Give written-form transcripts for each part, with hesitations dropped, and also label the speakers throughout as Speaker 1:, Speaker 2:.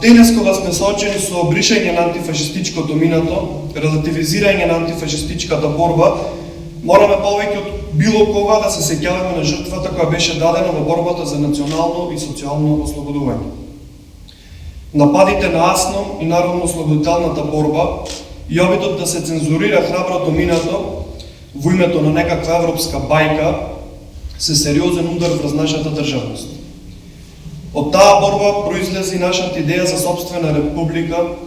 Speaker 1: денес кога сме соочени со бришање на антифашистичкото минато, релативизирање на антифашистичката борба, мораме повеќе од било кога да се сеќаваме на жртвата која беше дадена во борбата за национално и социјално ослободување. Нападите на АСНОМ и народно-ослободителната борба и обидот да се цензурира храброто минато во името на некаква европска бајка се сериозен удар врз нашата државност. Од таа борба произлезе и нашата идеја за собствена република,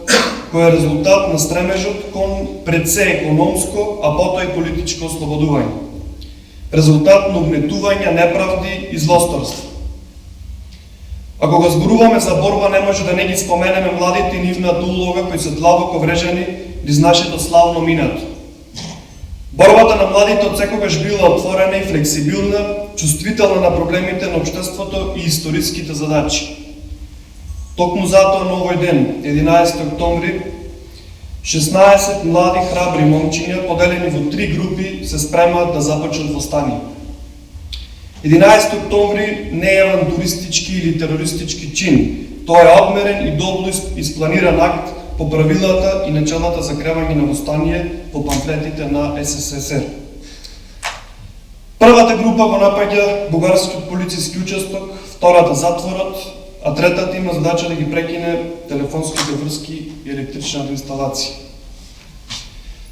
Speaker 1: која е резултат на стремежот кон пред се економско, а потоа и политичко ослободување. Резултат на угнетување, неправди и злосторство. Ако го зборуваме за борба, не може да не ги споменеме младите и нивната улога кои се длабоко врежани низ нашето славно минато. Борбата на младите отсекогаш била отворена и флексибилна, чувствителна на проблемите на општеството и историските задачи. Токму затоа на овој ден, 11 октомври, 16 млади храбри момчиња, поделени во 3 групи, се спремаат да започнат востание. 11 октомври не е авантуристички или терористички чин. Тоа е одмерен и добро испланиран акт по правилата и началата за кревање на востание по памфлетите на СССР. Првата група го напаѓа бугарскиот полициски участок, втората затворот, а третата има задача да ги прекине телефонските врски и електричната инсталација.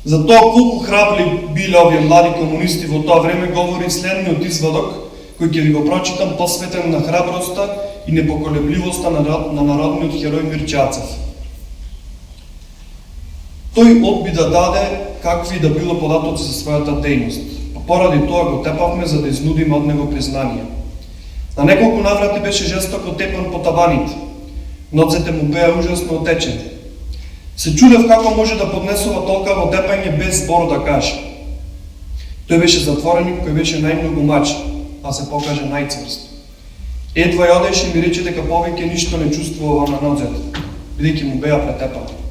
Speaker 1: За тоа колку храбри биле овие млади комунисти во тоа време говори следниот извадок, кој ќе ви го прочитам, посветен на храброста и непоколебливоста на народниот херој Мирче Ацев. Тој одби да даде какви да било податоци за својата дејност. Поради тоа го тепавме за да изнудиме од него признание. На неколку наврати беше жестоко тепан по табаните. Ноцете му беа ужасно отечени. Се чудев како може да поднесува толкаво тепање без збор да каже. Тој беше затвореник кој беше најмногу мачен, а се покаже најцврст. Едва ја одеше и ми рече дека повеќе ништо не чувствува на ноцете, бидејќи му беа претепани.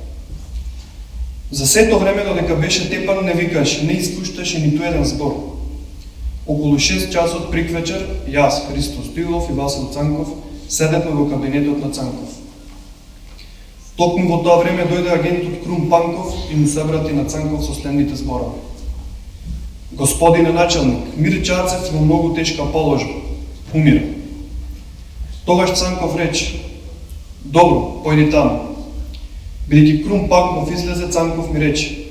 Speaker 1: За сето време додека беше тепан не викаше, не испушташе ниту еден збор. Околу 6 часот приквечер, јас, Христо Стоилов и Васил Цанков седевме во кабинетот на Цанков. Токму во тоа време дојде агентот Крум Панков и му се обрати на Цанков со следните зборови. Господине началник, Мирче Ацев во многу тешка положба. Умира. Тогаш Цанков рече: добро, појди таму. Бидејќи Крум Панков излезе, Цанков ми рече: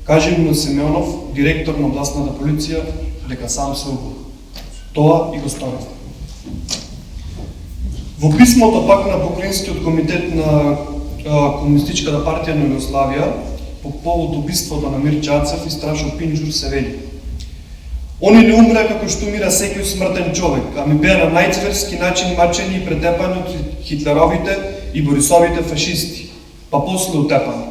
Speaker 1: кажи му на Симеонов, директор на областната полиција, дека сам се убил. Тоа и го сторив. Во писмото пак на Покраинскиот комитет на Комунистичката партија на Југославија по повод убиството на Мирче Ацев и Страшо Пинџур се вели: они не умреа како што умира секој смртен човек, ами беа на најцверски начин мачени и претепани од Хитлеровите и Борисовите фашисти, па после утепани.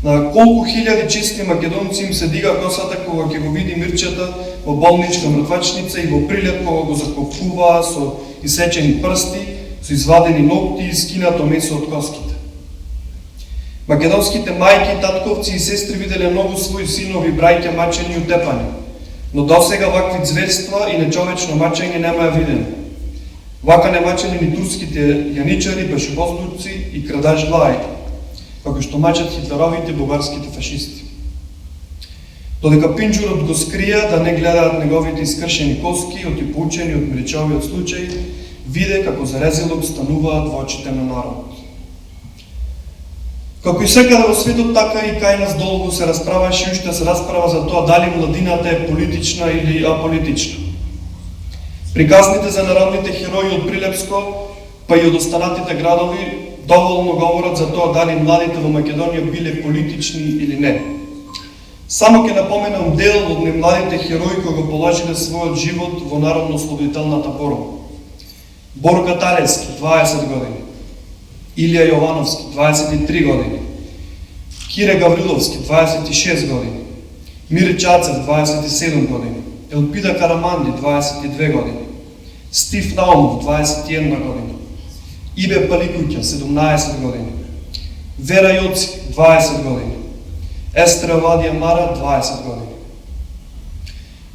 Speaker 1: На колку хиляди чисти македонци им се дига косата кога ќе го види Мирчета во болничка мртвачница и во прилеп кога го закопуваа со исечени прсти, со извадени ногти и скинато месо од коските. Македонските мајки, татковци и сестри виделе многу своји синови и браќа мачени и утепани, но досега вакви зверства и нечовечно мачење нема ја видено. Вака не мачени ни турските јаничари, бешевоздурци и крадаж глави, како што мачат хитлеровите и бугарските фашисти. Додека Пинџурот го скрија да не гледаат неговите искршени коски, отипучени од Мирчовиот случај, виде како зарезилок стануваат во очите на народот. Како и секаде во светот, така и кај нас долго се расправаше и уште се расправа за тоа дали младината е политична или аполитична. Приказните за народните херои од Прилепско, па и од останатите градови, доволно говорат за тоа дали младите во Македонија биле политични или не. Само ќе напоменам дел од немладите херои кои го положиле својот живот во народно-ослободителната борба. Борка Талевски, 20 години. Илија Јовановски, 23 години. Кире Гавриловски, 26 години. Мирче Ацев, 27 години. Елпида Караманди, 22 години. Стив Наумов, 21 години. Ибе Паликуќа, 17 години. Вера Јоци, 20 години. Естра Вадија Мара, 20 години.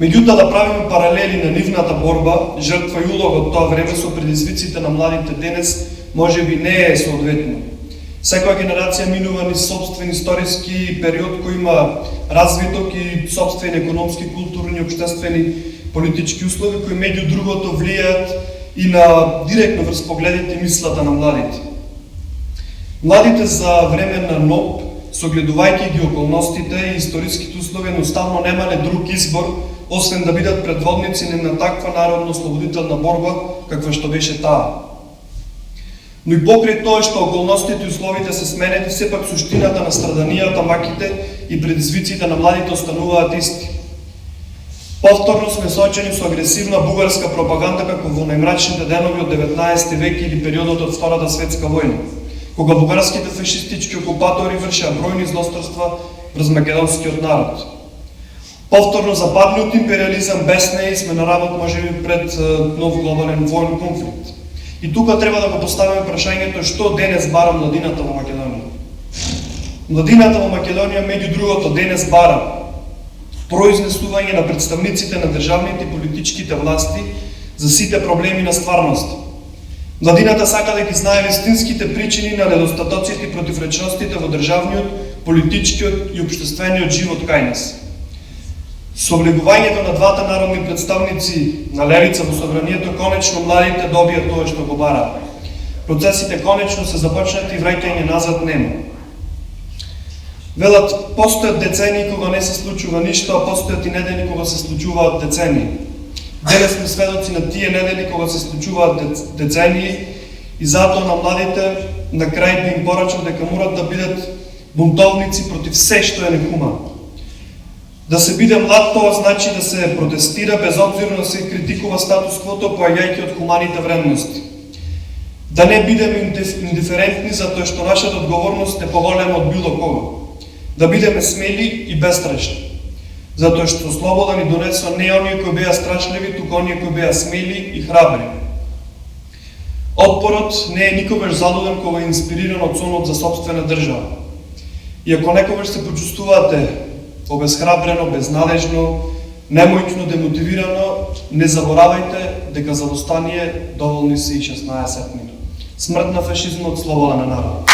Speaker 1: Меѓутоа, да правиме паралели на нивната борба, жртва и улога од тоа време со предизвиците на младите денес може би не е соодветно. Секоја генерација минува низ собствен историски период кој има развиток и собствени економски, културни, обществени, политички услови кои меѓу другото влијаат и на директно врз погледите и мислата на младите. Младите за време на НОП, согледувајќи ги околностите и историските услови, едноставно немале друг избор, освен да бидат предводници на таква народно-ослободителна борба, каква што беше таа. Но и покрај тоа што околностите и условите се сменети, сепак суштината на страданијата, маките и предизвиците на младите остануваат исти. Повторно сме соочени со агресивна бугарска пропаганда како во најмрачните денови од 19 век или периодот од Втората светска војна, кога бугарските фашистички окупатори вршеа бројни злосторства врз македонскиот народ. Повторно западниот империализам без неј сме на работ можеби пред нов глобален воен конфликт. И тука треба да го поставиме прашањето што денес бара младината во Македонија. Младината во Македонија меѓу другото денес бара произнесување на представниците на државните и политичките власти за сите проблеми на стварност. Младината сака да ги знае вистинските причини на недостатоците и противречностите во државниот, политичкиот и општествениот живот кај нас. Со влегувањето на двата народни представници на левица во собранието, конечно младите добија тоа што го бараат. Процесите конечно се започнати и враќање назад нема. Велат, постојат децении кога не се случува ништо, а постојат и недели кога се случуваат децении. Денес сме сведоци на тие недели кога се случуваат децении и затоа на младите на крај би им порачал дека морат да бидат бунтовници против се што е нехумано. Да се биде млад тоа значи да се протестира безобзирно да се критикува статус-квото поаѓајќи од хуманите вредности. Да не бидеме индиферентни затоа што нашата одговорност е поголема од било кого. Да бидеме смели и бестрашни. Затоа што слобода ни донесува не оние кои беа страшливи, туку оние кои беа смели и храбри. Отпорот не е никогаш задуден кога е инспириран од сонот за собствена држава. И ако некогаш се почувствувате обезхрабрено, безнадежно, немојно, демотивирано, не заборавајте дека за восстание доволни се и 16 минути. Смрт на фашизмот, слобода на народ.